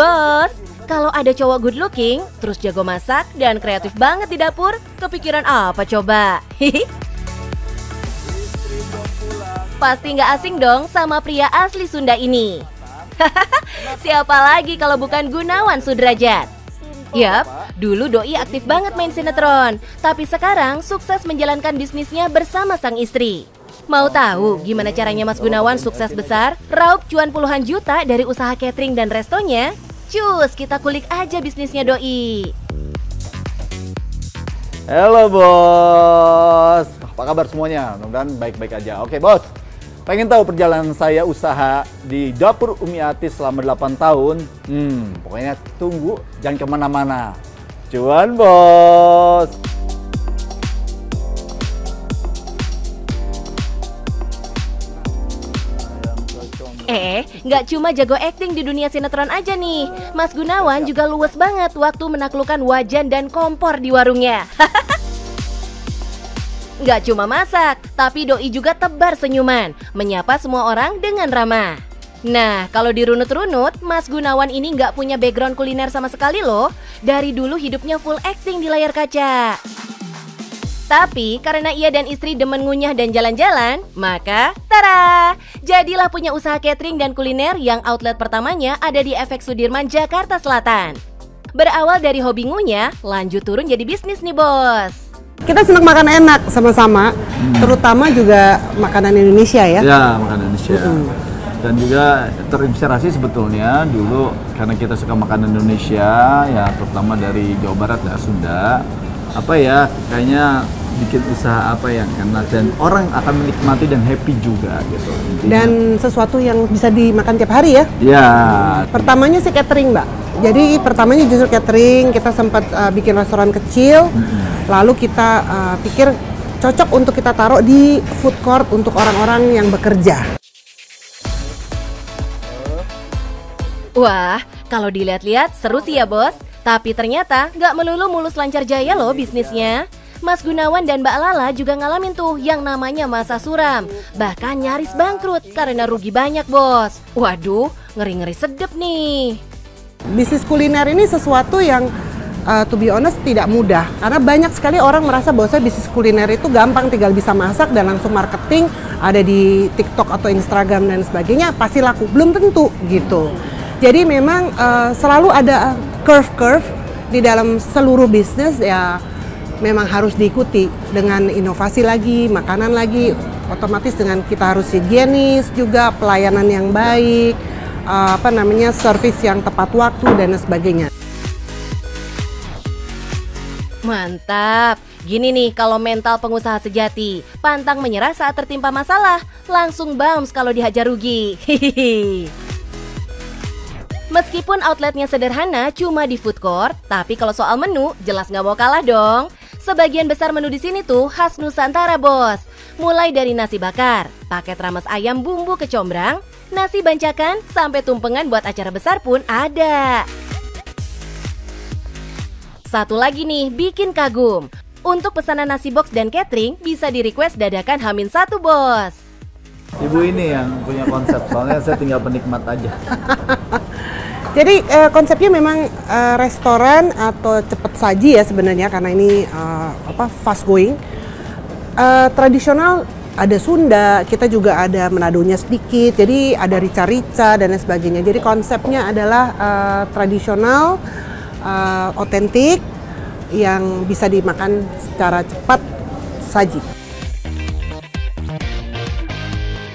Bos, kalau ada cowok good looking, terus jago masak dan kreatif banget di dapur, kepikiran apa coba? Pasti nggak asing dong sama pria asli Sunda ini. Siapa lagi kalau bukan Gunawan Sudrajat? Yap, dulu Doi aktif banget main sinetron, tapi sekarang sukses menjalankan bisnisnya bersama sang istri. Mau tahu gimana caranya Mas Gunawan sukses besar, raup cuan puluhan juta dari usaha catering dan restonya? Cus, kita kulik aja bisnisnya Doi. Halo bos, apa kabar semuanya? Mudah-mudahan baik-baik aja. Oke bos, pengen tahu perjalanan saya usaha di Dapur Umi Atis selama 8 tahun? Pokoknya tunggu, jangan kemana-mana. Cuan bos! Nggak cuma jago akting di dunia sinetron aja nih, Mas Gunawan juga luwes banget waktu menaklukkan wajan dan kompor di warungnya. Nggak cuma masak, tapi Doi juga tebar senyuman, menyapa semua orang dengan ramah. Nah, kalau dirunut-runut, Mas Gunawan ini nggak punya background kuliner sama sekali loh. Dari dulu hidupnya full acting di layar kaca. Tapi karena ia dan istri demen ngunyah dan jalan-jalan, maka tara! Jadilah punya usaha catering dan kuliner yang outlet pertamanya ada di Efek Sudirman, Jakarta Selatan. Berawal dari hobi ngunyah, lanjut turun jadi bisnis nih bos. Kita senang makan enak sama-sama, terutama juga makanan Indonesia ya. Ya, makanan Indonesia. Dan juga terinspirasi sebetulnya dulu karena kita suka makanan Indonesia, ya terutama dari Jawa Barat dan Sunda. Apa ya, kayaknya bikin usaha apa yang enak dan orang akan menikmati dan happy juga gitu. Intinya. Dan sesuatu yang bisa dimakan tiap hari ya. Ya. Pertamanya sih catering Mbak. Jadi pertamanya justru catering, kita sempat bikin restoran kecil. Lalu kita pikir cocok untuk kita taruh di food court untuk orang-orang yang bekerja. Wah, kalau dilihat-lihat seru sih ya bos. Tapi ternyata nggak melulu mulus lancar jaya loh bisnisnya. Mas Gunawan dan Mbak Lala juga ngalamin tuh yang namanya masa suram. Bahkan nyaris bangkrut karena rugi banyak bos. Waduh, ngeri-ngeri sedep nih. Bisnis kuliner ini sesuatu yang to be honest tidak mudah. Karena banyak sekali orang merasa bahwa bisnis kuliner itu gampang, tinggal bisa masak dan langsung marketing. Ada di TikTok atau Instagram dan sebagainya, pasti laku. Belum tentu gitu. Jadi memang selalu ada curve di dalam seluruh bisnis ya, memang harus diikuti dengan inovasi lagi, makanan lagi, otomatis dengan kita harus higienis juga, pelayanan yang baik, servis yang tepat waktu dan sebagainya. Mantap. Gini nih kalau mental pengusaha sejati, pantang menyerah saat tertimpa masalah, langsung bounce kalau dihajar rugi. Hihihi. Meskipun outletnya sederhana, cuma di food court, tapi kalau soal menu, jelas nggak mau kalah dong. Sebagian besar menu di sini tuh khas Nusantara bos. Mulai dari nasi bakar, paket rames ayam bumbu kecombrang, nasi bancakan, sampai tumpengan buat acara besar pun ada. Satu lagi nih, bikin kagum. Untuk pesanan nasi box dan catering, bisa di-request dadakan H-1 bos. Ibu ini yang punya konsep, soalnya saya tinggal penikmat aja. Jadi konsepnya memang restoran atau cepat saji ya sebenarnya, karena ini fast going. Tradisional ada Sunda, kita juga ada Manadonya sedikit, jadi ada rica-rica dan lain sebagainya. Jadi konsepnya adalah tradisional, otentik, yang bisa dimakan secara cepat saji.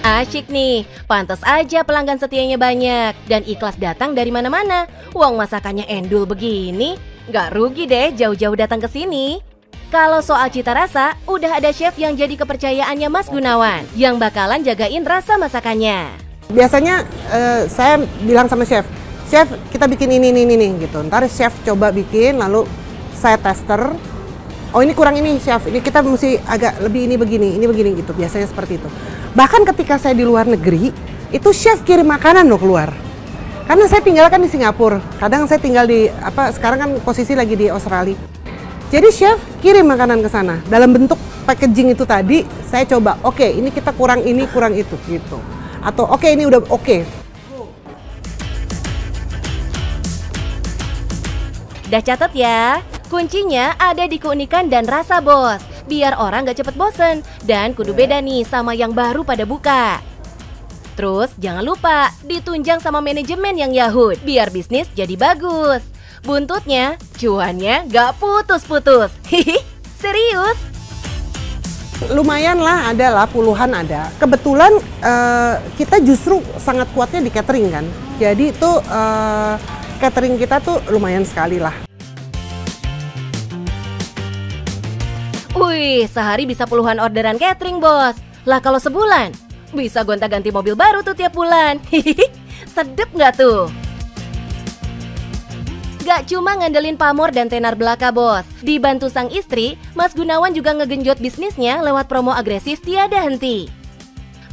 Asyik nih, pantas aja pelanggan setianya banyak dan ikhlas datang dari mana-mana. Uang masakannya endul begini, nggak rugi deh jauh-jauh datang ke sini. Kalau soal cita rasa, udah ada chef yang jadi kepercayaannya Mas Gunawan yang bakalan jagain rasa masakannya. Biasanya saya bilang sama chef, kita bikin ini gitu. Ntar chef coba bikin, lalu saya tester. Oh ini kurang ini chef, ini kita mesti agak lebih ini begini gitu. Biasanya seperti itu. Bahkan ketika saya di luar negeri, itu chef kirim makanan loh keluar. Karena saya tinggal kan di Singapura, kadang saya tinggal di sekarang kan posisi lagi di Australia. Jadi chef kirim makanan ke sana dalam bentuk packaging itu tadi. Saya coba, oke, ini kita kurang ini, kurang itu gitu. Atau oke, ini udah oke. Dah catat ya, kuncinya ada di keunikan dan rasa bos. Biar orang gak cepet bosen, dan kudu beda nih sama yang baru pada buka. Terus jangan lupa ditunjang sama manajemen yang yahut, biar bisnis jadi bagus. Buntutnya, cuannya gak putus-putus. Hihi, serius? Lumayan lah, ada lah, puluhan ada. Kebetulan kita justru sangat kuatnya di catering kan. Jadi tuh catering kita tuh lumayan sekali lah. Wih, sehari bisa puluhan orderan catering, bos. Lah kalau sebulan, bisa gonta-ganti mobil baru tuh tiap bulan. Hihihi, sedep nggak tuh? Gak cuma ngandelin pamor dan tenar belaka, bos. Dibantu sang istri, Mas Gunawan juga ngegenjot bisnisnya lewat promo agresif tiada henti.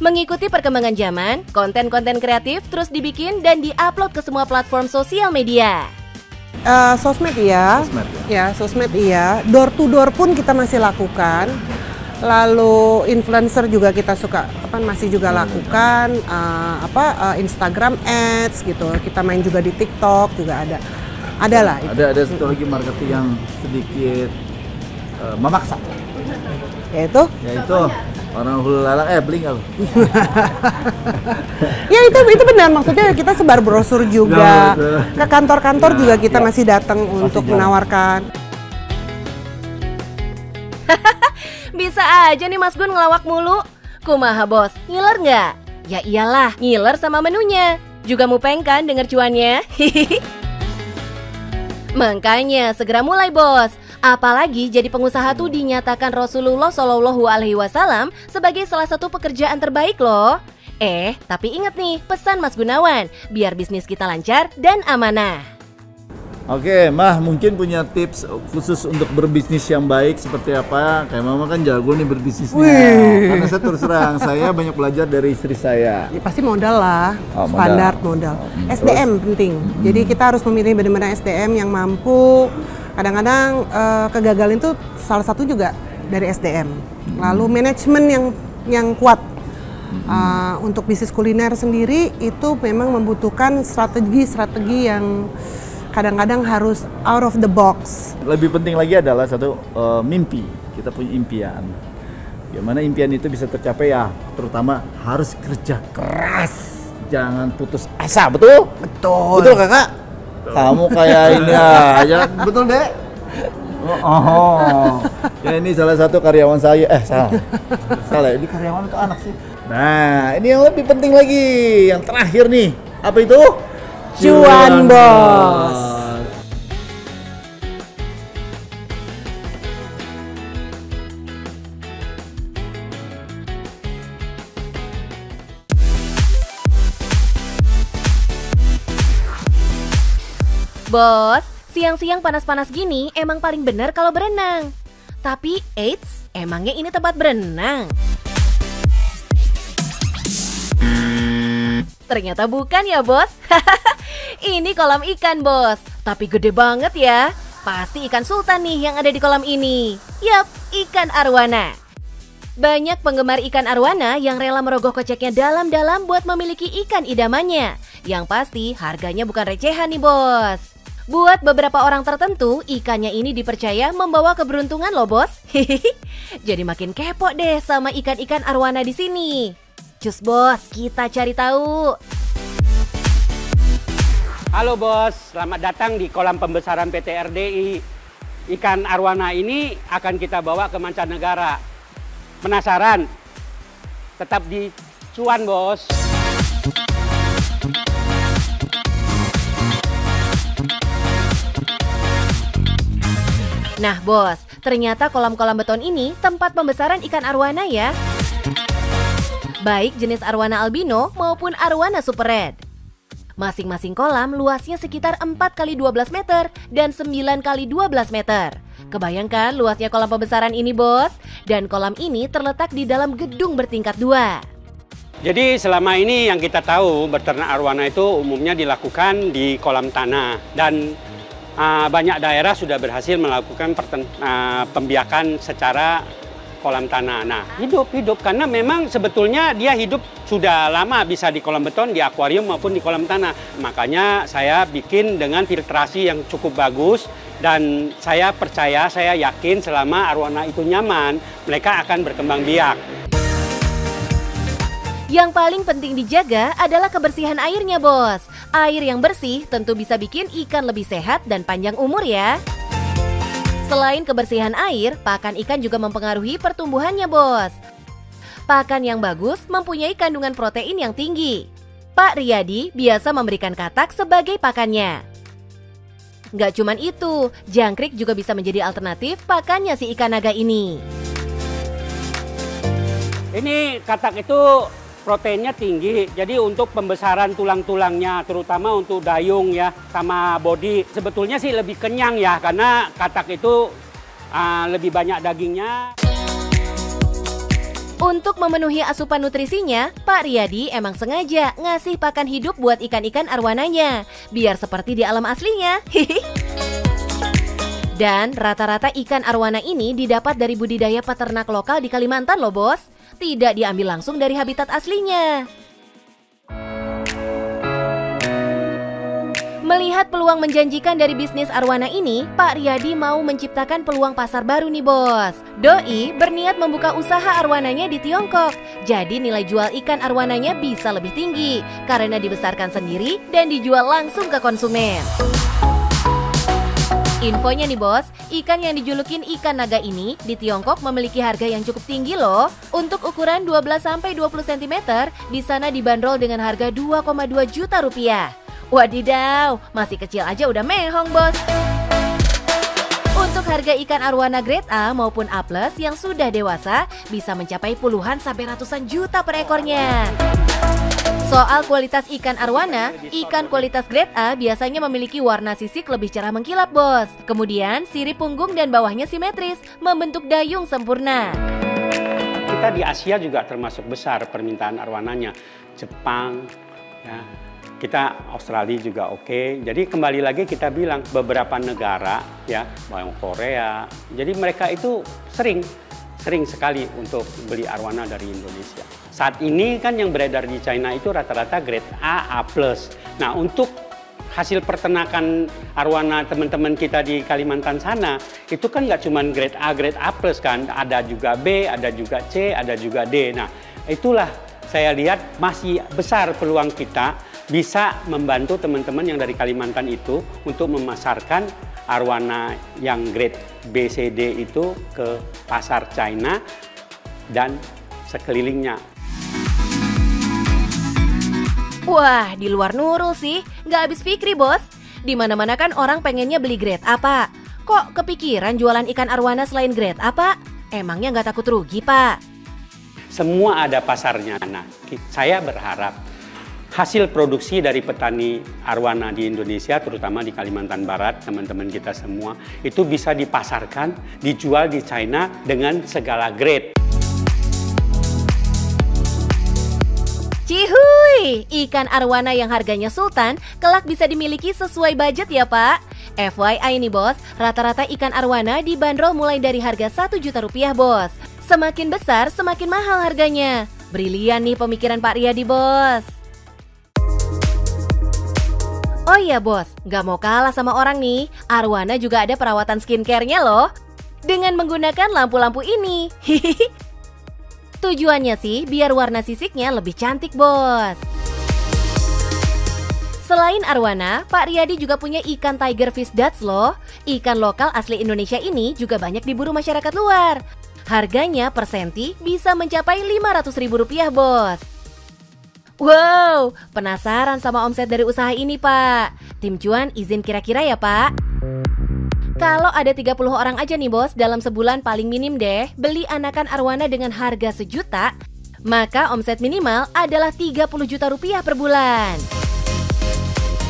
Mengikuti perkembangan zaman, konten-konten kreatif terus dibikin dan diupload ke semua platform sosial media. Sosmed iya, sosmed iya. Door to door pun kita masih lakukan. Lalu influencer juga kita masih juga lakukan. Instagram ads gitu. Kita main juga di TikTok juga ada. Ada lah. Ada satu lagi marketing yang sedikit memaksa. Yaitu orang hulu lalang bling aku. Ya itu benar, maksudnya kita sebar brosur juga. Ke kantor-kantor juga kita masih datang untuk menawarkan. Bisa aja nih Mas Gun ngelawak mulu. Kumaha bos, ngiler nggak? Ya iyalah, ngiler sama menunya. Juga mupeng kan denger cuannya? Makanya segera mulai bos. Apalagi jadi pengusaha tuh dinyatakan Rasulullah Shallallahu Alaihi Wasallam sebagai salah satu pekerjaan terbaik loh. Tapi ingat nih pesan Mas Gunawan, biar bisnis kita lancar dan amanah. Oke, Mah mungkin punya tips khusus untuk berbisnis yang baik seperti apa? Kayak Mama kan jago nih berbisnisnya. Karena saya terus terang, saya banyak belajar dari istri saya. Ya, pasti modal lah, modal. modal. SDM penting. Jadi kita harus memilih benar-benar SDM yang mampu. Kadang-kadang kegagalan itu salah satu juga dari SDM. Lalu manajemen yang kuat. Untuk bisnis kuliner sendiri itu memang membutuhkan strategi yang kadang-kadang harus out of the box. Lebih penting lagi adalah satu mimpi. Kita punya impian. Gimana impian itu bisa tercapai ya? Terutama harus kerja keras. Jangan putus asa, betul? Betul. Betul kakak? Kamu kayak ini aja, betul deh? Ya ini salah satu karyawan saya, salah, ini karyawan atau anak sih? Nah, ini yang lebih penting lagi, yang terakhir nih, apa itu? Cuan bos. Bos, siang-siang panas-panas gini emang paling bener kalau berenang. Tapi eits, emangnya ini tempat berenang? Ternyata bukan ya bos. Ini kolam ikan bos, tapi gede banget ya. Pasti ikan sultan nih yang ada di kolam ini. Yap, ikan arwana. Banyak penggemar ikan arwana yang rela merogoh koceknya dalam-dalam buat memiliki ikan idamannya. Yang pasti harganya bukan recehan nih bos. Buat beberapa orang tertentu, ikannya ini dipercaya membawa keberuntungan loh bos. Jadi makin kepo deh sama ikan-ikan arwana di sini. Cus bos, kita cari tahu. Halo bos, selamat datang di kolam pembesaran PT RDI. Ikan arwana ini akan kita bawa ke mancanegara. Penasaran? Tetap di cuan bos. Nah bos, ternyata kolam-kolam beton ini tempat pembesaran ikan arwana ya. Baik jenis arwana albino maupun arwana super red. Masing-masing kolam luasnya sekitar 4x12 meter dan 9x12 meter. Kebayangkan luasnya kolam pembesaran ini bos? Dan kolam ini terletak di dalam gedung bertingkat 2. Jadi selama ini yang kita tahu beternak arwana itu umumnya dilakukan di kolam tanah. Dan banyak daerah sudah berhasil melakukan pembiakan secara kolam tanah. Nah, hidup karena memang sebetulnya dia hidup sudah lama bisa di kolam beton, di akuarium maupun di kolam tanah. Makanya saya bikin dengan filtrasi yang cukup bagus Dan saya percaya, saya yakin selama arwana itu nyaman, mereka akan berkembang biak. Yang paling penting dijaga adalah kebersihan airnya, Bos. Air yang bersih tentu bisa bikin ikan lebih sehat dan panjang umur ya. Selain kebersihan air, pakan ikan juga mempengaruhi pertumbuhannya, Bos. Pakan yang bagus mempunyai kandungan protein yang tinggi. Pak Riyadi biasa memberikan katak sebagai pakannya. Nggak cuman itu, jangkrik juga bisa menjadi alternatif pakannya si ikan naga ini. Ini katak itu proteinnya tinggi, jadi untuk pembesaran tulang-tulangnya, terutama untuk dayung ya, sama bodi, sebetulnya sih lebih kenyang ya, karena katak itu lebih banyak dagingnya. Untuk memenuhi asupan nutrisinya, Pak Riyadi emang sengaja ngasih pakan hidup buat ikan-ikan arwananya, biar seperti di alam aslinya. Dan rata-rata ikan arwana ini didapat dari budidaya peternak lokal di Kalimantan loh, Bos. Tidak diambil langsung dari habitat aslinya. Melihat peluang menjanjikan dari bisnis arwana ini, Pak Riyadi mau menciptakan peluang pasar baru nih, Bos. Doi berniat membuka usaha arwananya di Tiongkok. Jadi nilai jual ikan arwananya bisa lebih tinggi karena dibesarkan sendiri dan dijual langsung ke konsumen. Infonya nih, Bos, ikan yang dijulukin ikan naga ini di Tiongkok memiliki harga yang cukup tinggi loh. Untuk ukuran 12-20 cm, di sana dibanderol dengan harga 2,2 juta rupiah. Wadidaw, masih kecil aja udah mehong, Bos. Untuk harga ikan arwana grade A maupun A+ yang sudah dewasa bisa mencapai puluhan sampai ratusan juta per ekornya. Soal kualitas ikan arwana, ikan kualitas grade A biasanya memiliki warna sisik lebih cerah mengkilap, Bos. Kemudian sirip punggung dan bawahnya simetris, membentuk dayung sempurna. Kita di Asia juga termasuk besar permintaan arwananya. Jepang, ya. Kita Australia juga oke. Jadi kembali lagi kita bilang beberapa negara ya, Korea. Jadi mereka itu sering sekali untuk beli arwana dari Indonesia. Saat ini kan yang beredar di China itu rata-rata grade A, A+. Nah, untuk hasil peternakan arwana teman-teman kita di Kalimantan sana, itu kan nggak cuma grade A+ kan. Ada juga B, ada juga C, ada juga D. Nah, itulah saya lihat masih besar peluang kita bisa membantu teman-teman yang dari Kalimantan itu untuk memasarkan arwana yang grade B, C, D itu ke pasar China dan sekelilingnya. Wah, di luar Nurul sih, nggak habis fikri, Bos. Di mana-mana kan orang pengennya beli grade A, Pak. Kok kepikiran jualan ikan arwana selain grade A, Pak? Emangnya nggak takut rugi, Pak? Semua ada pasarnya. Nah, saya berharap hasil produksi dari petani arwana di Indonesia, terutama di Kalimantan Barat, teman-teman kita semua, itu bisa dipasarkan, dijual di China dengan segala grade. Cihuy, ikan arwana yang harganya sultan kelak bisa dimiliki sesuai budget ya, Pak. FYI nih, Bos, rata-rata ikan arwana dibanderol mulai dari harga 1 juta rupiah, Bos. Semakin besar, semakin mahal harganya. Brilian nih pemikiran Pak Riyadi, Bos. Oh iya, Bos, nggak mau kalah sama orang nih, arwana juga ada perawatan skincare-nya loh. Dengan menggunakan lampu-lampu ini. Tujuannya sih biar warna sisiknya lebih cantik, Bos. Selain arwana, Pak Riyadi juga punya ikan tiger fish Dutch loh. Ikan lokal asli Indonesia ini juga banyak diburu masyarakat luar. Harganya per senti bisa mencapai Rp500.000, Bos. Wow, penasaran sama omset dari usaha ini, Pak? Tim Cuan izin kira-kira ya, Pak? Kalau ada 30 orang aja nih, Bos, dalam sebulan paling minim deh beli anakan arwana dengan harga 1 juta, maka omset minimal adalah 30 juta rupiah per bulan.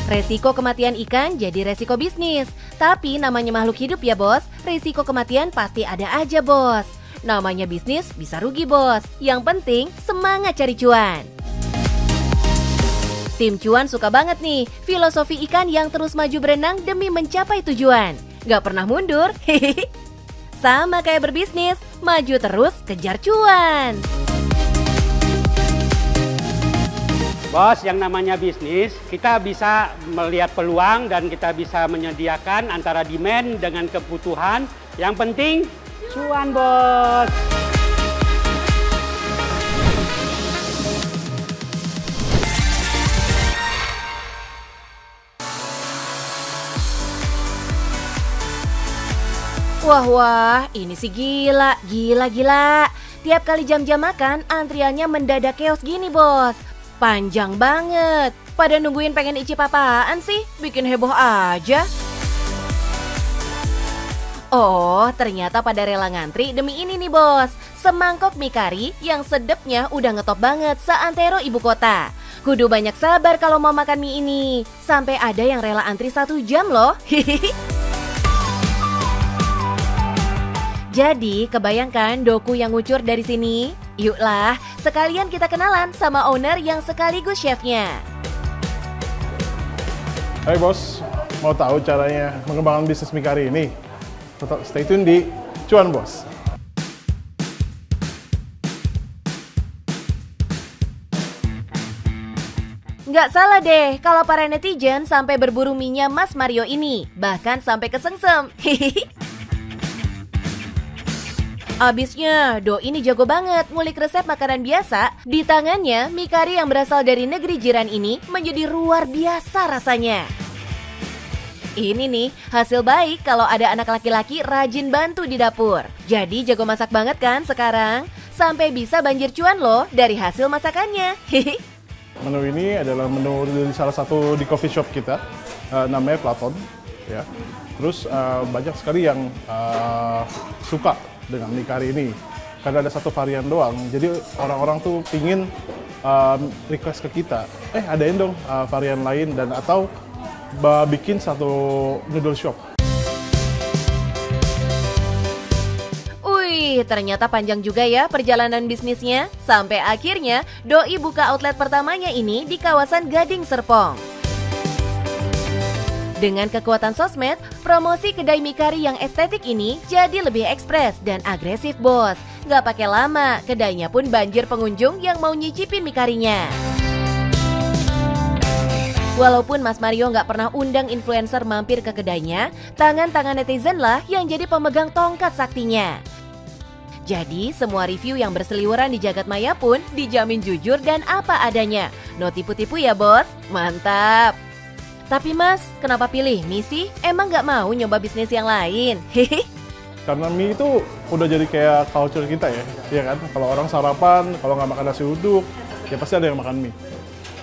Resiko kematian ikan jadi resiko bisnis. Tapi namanya makhluk hidup ya, Bos, resiko kematian pasti ada aja, Bos. Namanya bisnis bisa rugi, Bos. Yang penting semangat cari cuan. Tim Cuan suka banget nih filosofi ikan yang terus maju berenang demi mencapai tujuan. Gak pernah mundur. Sama kayak berbisnis, maju terus kejar cuan. Bos, yang namanya bisnis, kita bisa melihat peluang dan kita bisa menyediakan antara demand dengan kebutuhan. Yang penting, cuan, Bos. Wah, ini sih gila. Tiap kali jam-jam makan, antriannya mendadak keos gini, Bos. Panjang banget. Pada nungguin pengen icip apaan sih? Bikin heboh aja. Oh, ternyata pada rela ngantri demi ini nih, Bos. Semangkok mie kari yang sedepnya udah ngetop banget seantero ibu kota. Kudu banyak sabar kalau mau makan mie ini. Sampai ada yang rela antri 1 jam loh. Jadi, kebayangkan doku yang ngucur dari sini? Yuklah, sekalian kita kenalan sama owner yang sekaligus chefnya. Hai bos, mau tahu caranya mengembangkan bisnis mie kari ini? Tetap stay tune di Cuan Bos. Nggak salah deh kalau para netizen sampai berburu mie-nya Mas Mario ini. Bahkan sampai kesengsem. Abisnya, Do ini jago banget ngulik resep makanan biasa. Di tangannya, mie kari yang berasal dari negeri jiran ini menjadi luar biasa rasanya. Ini nih, hasil baik kalau ada anak laki-laki rajin bantu di dapur. Jadi jago masak banget kan sekarang? Sampai bisa banjir cuan loh dari hasil masakannya. Menu ini adalah menu dari salah satu di coffee shop kita, namanya Platon. Ya. Terus banyak sekali yang suka dengan mie kari ini karena ada satu varian doang, jadi orang-orang tuh pingin request ke kita, adain dong varian lain dan atau bikin satu noodle shop. Wih, ternyata panjang juga ya perjalanan bisnisnya. Sampai akhirnya Doi buka outlet pertamanya ini di kawasan Gading Serpong. Dengan kekuatan sosmed, promosi kedai mie kari yang estetik ini jadi lebih ekspres dan agresif, Bos. Gak pakai lama, kedainya pun banjir pengunjung yang mau nyicipin mie karinya. Walaupun Mas Mario gak pernah undang influencer mampir ke kedainya, tangan-tangan netizen lah yang jadi pemegang tongkat saktinya. Jadi, semua review yang berseliweran di jagat maya pun dijamin jujur dan apa adanya. No tipu-tipu ya, Bos. Mantap! Tapi Mas, kenapa pilih mie sih? Emang gak mau nyoba bisnis yang lain? Karena mie itu udah jadi kayak culture kita ya, iya kan? Kalau orang sarapan, kalau nggak makan nasi uduk, ya pasti ada yang makan mie,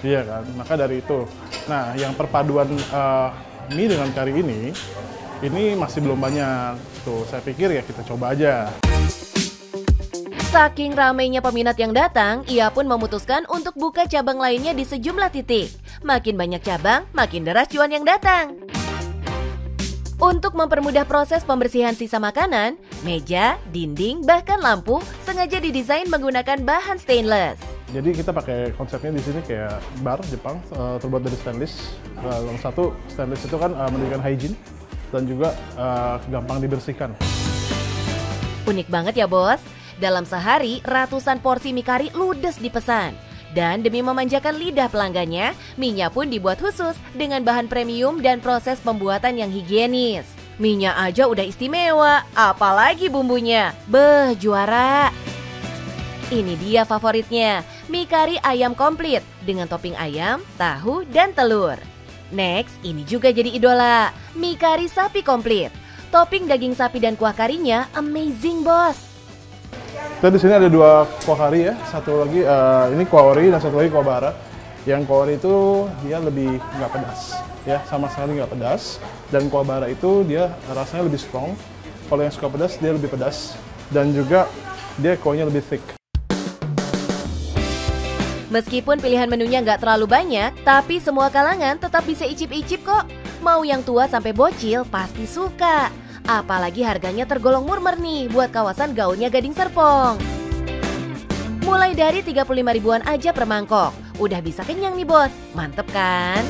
iya kan? Maka dari itu, nah yang perpaduan mie dengan kari ini masih belum banyak. Tuh, saya pikir ya kita coba aja. Saking ramainya peminat yang datang, ia pun memutuskan untuk buka cabang lainnya di sejumlah titik. Makin banyak cabang, makin deras cuan yang datang. Untuk mempermudah proses pembersihan sisa makanan, meja, dinding, bahkan lampu sengaja didesain menggunakan bahan stainless. Jadi kita pakai konsepnya di sini kayak bar Jepang, terbuat dari stainless. Yang satu, stainless itu kan menunjukkan hygiene dan juga gampang dibersihkan. Unik banget ya, Bos. Dalam sehari, ratusan porsi mie kari ludes dipesan. Dan demi memanjakan lidah pelanggannya, mie-nya pun dibuat khusus dengan bahan premium dan proses pembuatan yang higienis. Mie-nya aja udah istimewa, apalagi bumbunya. Beh, juara! Ini dia favoritnya, mie kari ayam komplit dengan topping ayam, tahu, dan telur. Next, ini juga jadi idola, mie kari sapi komplit. Topping daging sapi dan kuah karinya amazing, Bos! Kita di sini ada 2 kuah kari ya, satu lagi ini kuah ori dan satu lagi kuah bara. Yang kuah ori itu dia lebih nggak pedas, ya sama sekali nggak pedas. Dan kuah bara itu dia rasanya lebih strong. Kalau yang suka pedas dia lebih pedas dan juga dia kuahnya lebih thick. Meskipun pilihan menunya nggak terlalu banyak, tapi semua kalangan tetap bisa icip-icip kok. Mau yang tua sampai bocil pasti suka. Apalagi harganya tergolong murmer nih buat kawasan gaulnya Gading Serpong. Mulai dari 35 ribuan aja per mangkok. Udah bisa kenyang nih, Bos. Mantep kan?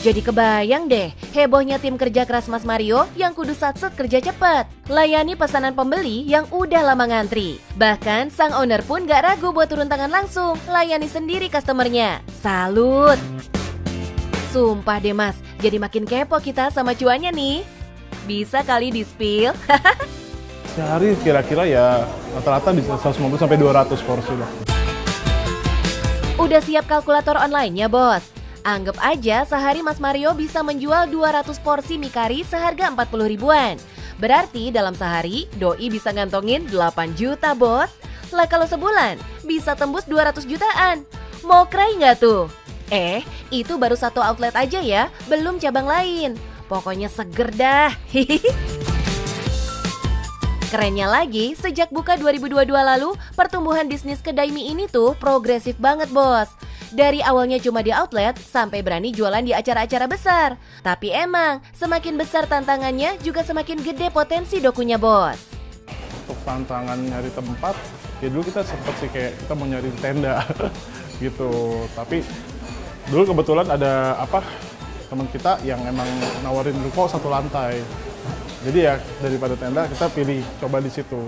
Jadi kebayang deh, hebohnya tim kerja keras Mas Mario yang kudu satset kerja cepet. Layani pesanan pembeli yang udah lama ngantri. Bahkan sang owner pun gak ragu buat turun tangan langsung, layani sendiri customernya. Salut! Sumpah deh Mas, jadi makin kepo kita sama cuannya nih. Bisa kali di-spill? Sehari kira-kira ya rata-rata bisa 150 sampai 200 porsi lah. Udah siap kalkulator online-nya, Bos? Anggap aja sehari Mas Mario bisa menjual 200 porsi mie kari seharga 40 ribuan. Berarti dalam sehari, Doi bisa ngantongin 8 juta, Bos. Lah kalau sebulan, bisa tembus 200 jutaan. Mau cry nggak tuh? Itu baru satu outlet aja ya, belum cabang lain. Pokoknya seger dah. Kerennya lagi, sejak buka 2022 lalu, pertumbuhan bisnis kedai mie ini tuh progresif banget, Bos. Dari awalnya cuma di outlet, sampai berani jualan di acara-acara besar. Tapi emang, semakin besar tantangannya, juga semakin gede potensi dokunya, Bos. Untuk tantangan nyari tempat, ya dulu kita sempet sih kayak kita mau nyari tenda gitu. Tapi dulu kebetulan ada teman kita yang emang nawarin ruko satu lantai. Jadi ya daripada tenda kita pilih coba di situ.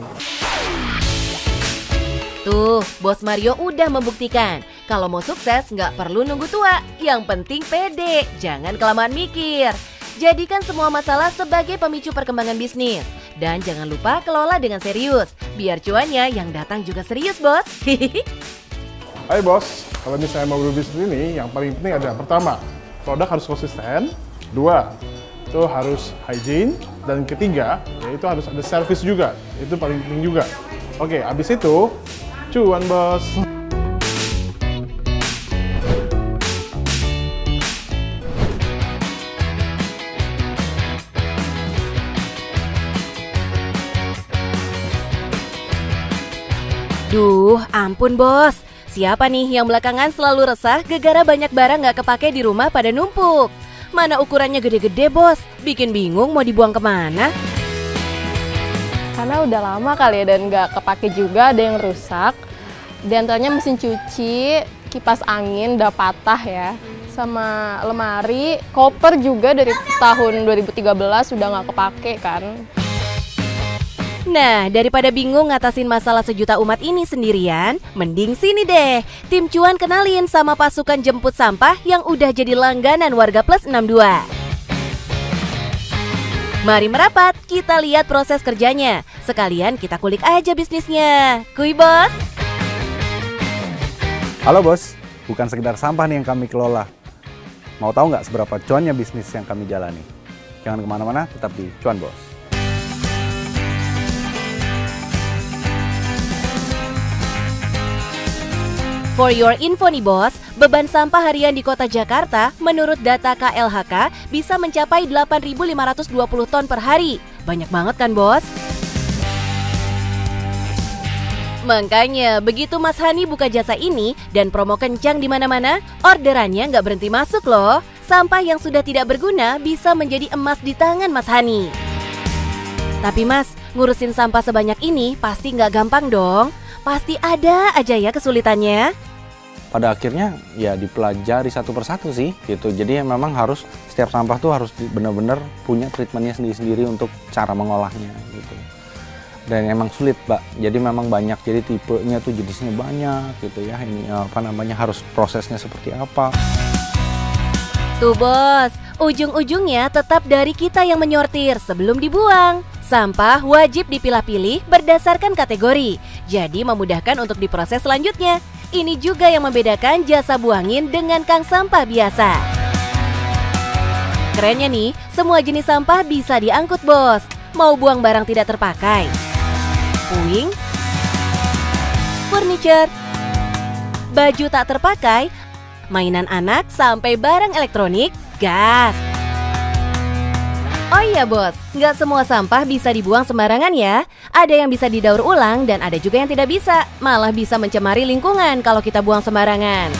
Tuh, Bos Mario udah membuktikan kalau mau sukses nggak perlu nunggu tua. Yang penting pede, jangan kelamaan mikir. Jadikan semua masalah sebagai pemicu perkembangan bisnis. Dan jangan lupa kelola dengan serius. Biar cuannya yang datang juga serius, Bos. Hai Bos, kalau misalnya mau berbisnis ini, yang paling penting ada pertama, produk harus konsisten. Dua, itu harus hygiene. Dan ketiga, yaitu harus ada service juga. Itu paling penting juga. Oke, abis itu, cuan Bos. Duh, ampun Bos. Siapa nih yang belakangan selalu resah gegara banyak barang nggak kepake di rumah pada numpuk? Mana ukurannya gede-gede, Bos? Bikin bingung mau dibuang kemana? Karena udah lama kali ya dan nggak kepake juga, ada yang rusak. Di antaranya mesin cuci, kipas angin udah patah ya. Sama lemari, koper juga dari tahun 2013 udah nggak kepake kan. Nah, daripada bingung ngatasin masalah sejuta umat ini sendirian, mending sini deh. Tim Cuan kenalin sama pasukan jemput sampah yang udah jadi langganan Warga Plus 62. Mari merapat, kita lihat proses kerjanya. Sekalian kita kulik aja bisnisnya. Kuy, Bos. Halo Bos, bukan sekedar sampah nih yang kami kelola. Mau tahu nggak seberapa cuannya bisnis yang kami jalani? Jangan kemana-mana, tetap di Cuan Bos. For your info nih Bos, beban sampah harian di kota Jakarta menurut data KLHK bisa mencapai 8.520 ton per hari. Banyak banget kan Bos? Makanya begitu Mas Hani buka jasa ini dan promo kencang di mana-mana, orderannya nggak berhenti masuk loh. Sampah yang sudah tidak berguna bisa menjadi emas di tangan Mas Hani. Tapi Mas, ngurusin sampah sebanyak ini pasti nggak gampang dong. Pasti ada aja ya kesulitannya. Pada akhirnya ya dipelajari satu persatu sih gitu. Jadi memang harus setiap sampah tuh harus benar-benar punya treatmentnya sendiri-sendiri untuk cara mengolahnya gitu. Dan emang sulit, Mbak. Jadi memang banyak, jadi tipenya tuh jenisnya banyak gitu ya. Ini harus prosesnya seperti apa. Tuh Bos, ujung-ujungnya tetap dari kita yang menyortir sebelum dibuang. Sampah wajib dipilah-pilih berdasarkan kategori, jadi memudahkan untuk diproses selanjutnya. Ini juga yang membedakan jasa buangin dengan kang sampah biasa. Kerennya nih, semua jenis sampah bisa diangkut Bos. Mau buang barang tidak terpakai, puing, furniture, baju tak terpakai, mainan anak sampai barang elektronik, gas. Oh iya Bos, nggak semua sampah bisa dibuang sembarangan ya. Ada yang bisa didaur ulang dan ada juga yang tidak bisa. Malah bisa mencemari lingkungan kalau kita buang sembarangan.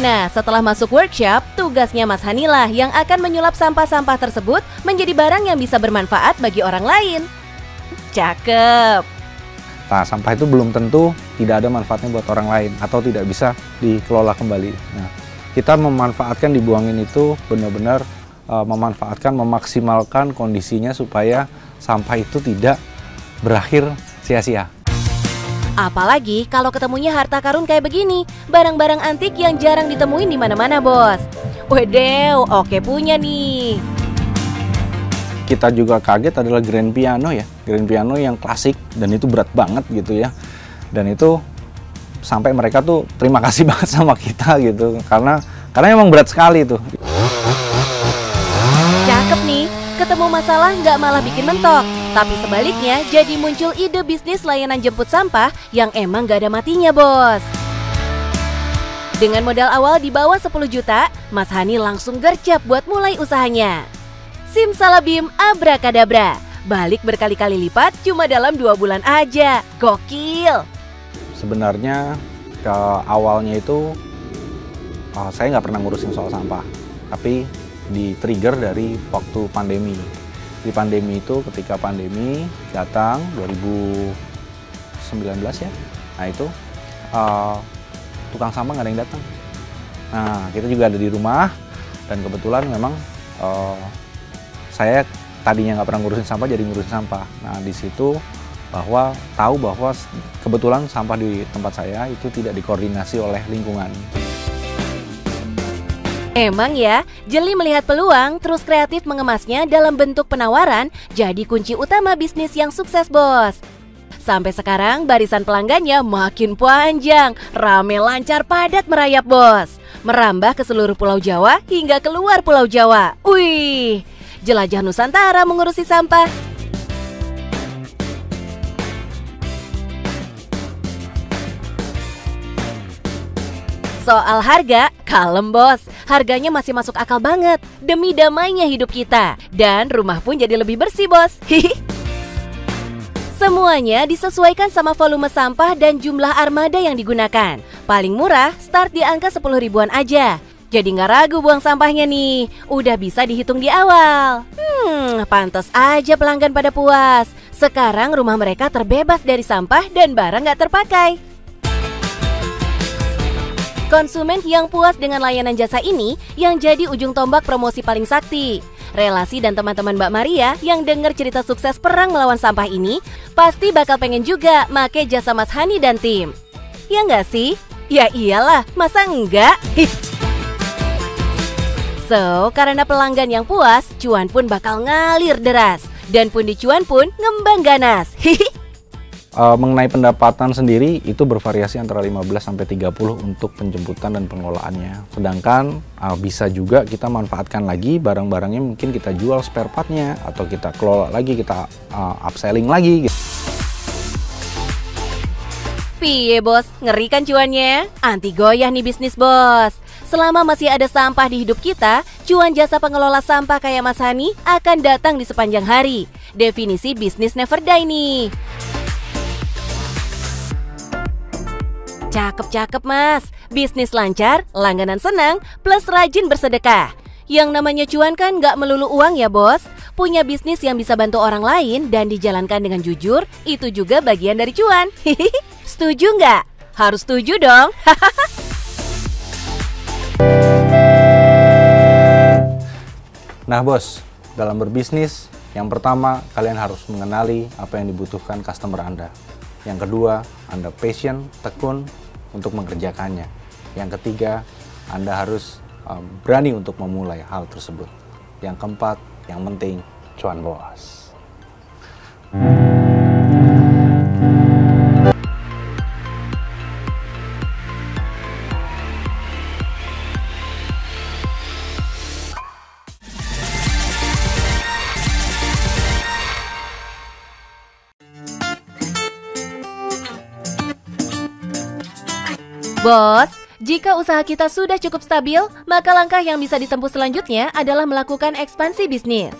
Nah, setelah masuk workshop, tugasnya Mas Hanilah yang akan menyulap sampah-sampah tersebut menjadi barang yang bisa bermanfaat bagi orang lain. Cakep. Nah, sampah itu belum tentu tidak ada manfaatnya buat orang lain atau tidak bisa dikelola kembali. Nah, kita memanfaatkan dibuangin itu benar-benar memanfaatkan, memaksimalkan kondisinya supaya sampah itu tidak berakhir sia-sia. Apalagi kalau ketemunya harta karun kayak begini, barang-barang antik yang jarang ditemuin di mana-mana, Bos. Wedew, oke punya nih. Kita juga kaget adalah grand piano ya, grand piano yang klasik dan itu berat banget gitu ya. Dan itu sampai mereka tuh terima kasih banget sama kita gitu, karena emang berat sekali tuh. Cakep nih, ketemu masalah nggak malah bikin mentok. Tapi sebaliknya jadi muncul ide bisnis layanan jemput sampah yang emang gak ada matinya, Bos. Dengan modal awal di bawah 10 juta, Mas Hani langsung gercep buat mulai usahanya. Simsalabim abrakadabra, balik berkali-kali lipat cuma dalam 2 bulan aja. Gokil! Sebenarnya ke awalnya itu saya nggak pernah ngurusin soal sampah, tapi di trigger dari waktu pandemi. Di pandemi itu, ketika pandemi datang 2019 ya, nah itu tukang sampah nggak ada yang datang. Nah, kita juga ada di rumah dan kebetulan memang saya tadinya nggak pernah ngurusin sampah jadi ngurusin sampah. Nah, di situ tahu bahwa kebetulan sampah di tempat saya itu tidak dikoordinasi oleh lingkungan. Emang ya, jeli melihat peluang terus kreatif mengemasnya dalam bentuk penawaran jadi kunci utama bisnis yang sukses, Bos. Sampai sekarang barisan pelanggannya makin panjang, rame lancar padat merayap, Bos. Merambah ke seluruh Pulau Jawa hingga keluar Pulau Jawa. Wih, jelajah Nusantara mengurusi sampah. Soal harga, kalem bos, harganya masih masuk akal banget demi damainya hidup kita. Dan rumah pun jadi lebih bersih, bos. Semuanya disesuaikan sama volume sampah dan jumlah armada yang digunakan. Paling murah, start di angka 10 ribuan aja. Jadi nggak ragu buang sampahnya nih, udah bisa dihitung di awal. Pantas aja pelanggan pada puas. Sekarang rumah mereka terbebas dari sampah dan barang nggak terpakai. Konsumen yang puas dengan layanan jasa ini yang jadi ujung tombak promosi paling sakti. Relasi dan teman-teman Mbak Maria yang dengar cerita sukses perang melawan sampah ini pasti bakal pengen juga make jasa Mas Hani dan tim. Ya nggak sih? Ya iyalah, masa enggak? So, karena pelanggan yang puas, cuan pun bakal ngalir deras. Dan pundi cuan pun ngembang ganas. Mengenai pendapatan sendiri itu bervariasi antara 15-30 untuk penjemputan dan pengelolaannya. Sedangkan bisa juga kita manfaatkan lagi barang-barangnya, mungkin kita jual spare partnya atau kita kelola lagi, kita upselling lagi. Piye bos, ngeri kan cuannya? Anti goyah nih bisnis bos. Selama masih ada sampah di hidup kita, cuan jasa pengelola sampah kayak Mas Hani akan datang di sepanjang hari. Definisi bisnis never die nih. Cakep-cakep mas, bisnis lancar, langganan senang, plus rajin bersedekah. Yang namanya cuan kan gak melulu uang ya bos. Punya bisnis yang bisa bantu orang lain dan dijalankan dengan jujur, itu juga bagian dari cuan. Setuju nggak? Harus setuju dong. Nah bos, dalam berbisnis, yang pertama kalian harus mengenali apa yang dibutuhkan customer Anda. Yang kedua, Anda passion, tekun untuk mengerjakannya. Yang ketiga, Anda harus berani untuk memulai hal tersebut. Yang keempat, yang penting, cuan bos. Bos, jika usaha kita sudah cukup stabil, maka langkah yang bisa ditempuh selanjutnya adalah melakukan ekspansi bisnis.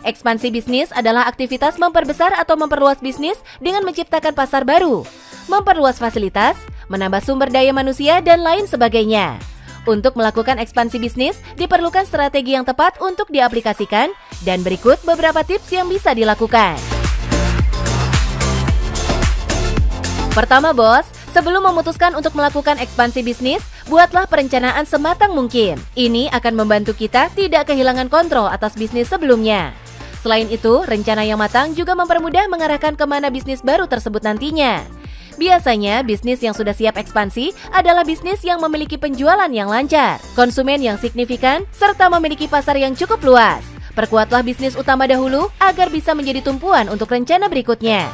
Ekspansi bisnis adalah aktivitas memperbesar atau memperluas bisnis dengan menciptakan pasar baru, memperluas fasilitas, menambah sumber daya manusia, dan lain sebagainya. Untuk melakukan ekspansi bisnis, diperlukan strategi yang tepat untuk diaplikasikan, dan berikut beberapa tips yang bisa dilakukan. Pertama bos, sebelum memutuskan untuk melakukan ekspansi bisnis, Buatlah perencanaan sematang mungkin. Ini akan membantu kita tidak kehilangan kontrol atas bisnis sebelumnya. Selain itu, rencana yang matang juga mempermudah mengarahkan kemana bisnis baru tersebut nantinya. Biasanya, bisnis yang sudah siap ekspansi adalah bisnis yang memiliki penjualan yang lancar, konsumen yang signifikan, serta memiliki pasar yang cukup luas. Perkuatlah bisnis utama dahulu agar bisa menjadi tumpuan untuk rencana berikutnya.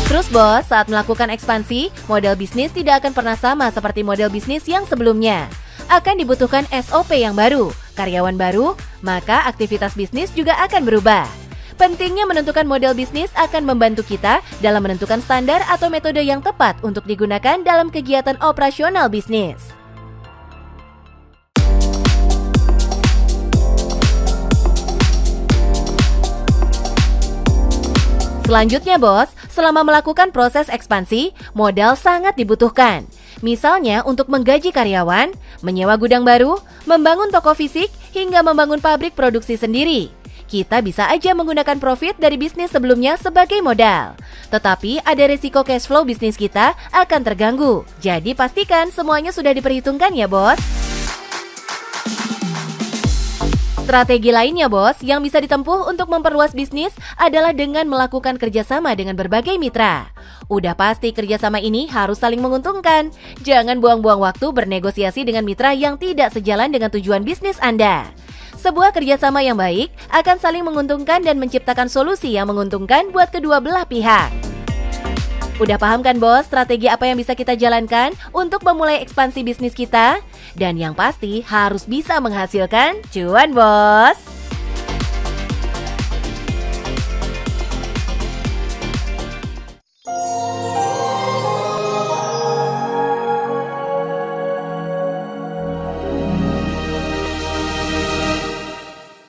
Terus bos, saat melakukan ekspansi, model bisnis tidak akan pernah sama seperti model bisnis yang sebelumnya. Akan dibutuhkan SOP yang baru, karyawan baru, maka aktivitas bisnis juga akan berubah. Pentingnya menentukan model bisnis akan membantu kita dalam menentukan standar atau metode yang tepat untuk digunakan dalam kegiatan operasional bisnis. Selanjutnya bos, selama melakukan proses ekspansi, modal sangat dibutuhkan. Misalnya untuk menggaji karyawan, menyewa gudang baru, membangun toko fisik, hingga membangun pabrik produksi sendiri. Kita bisa aja menggunakan profit dari bisnis sebelumnya sebagai modal. Tetapi ada risiko cash flow bisnis kita akan terganggu. Jadi pastikan semuanya sudah diperhitungkan ya bos. Strategi lainnya bos yang bisa ditempuh untuk memperluas bisnis adalah dengan melakukan kerjasama dengan berbagai mitra. Udah pasti kerjasama ini harus saling menguntungkan. Jangan buang-buang waktu bernegosiasi dengan mitra yang tidak sejalan dengan tujuan bisnis Anda. Sebuah kerjasama yang baik akan saling menguntungkan dan menciptakan solusi yang menguntungkan buat kedua belah pihak. Udah paham kan bos strategi apa yang bisa kita jalankan untuk memulai ekspansi bisnis kita? Dan yang pasti harus bisa menghasilkan cuan bos.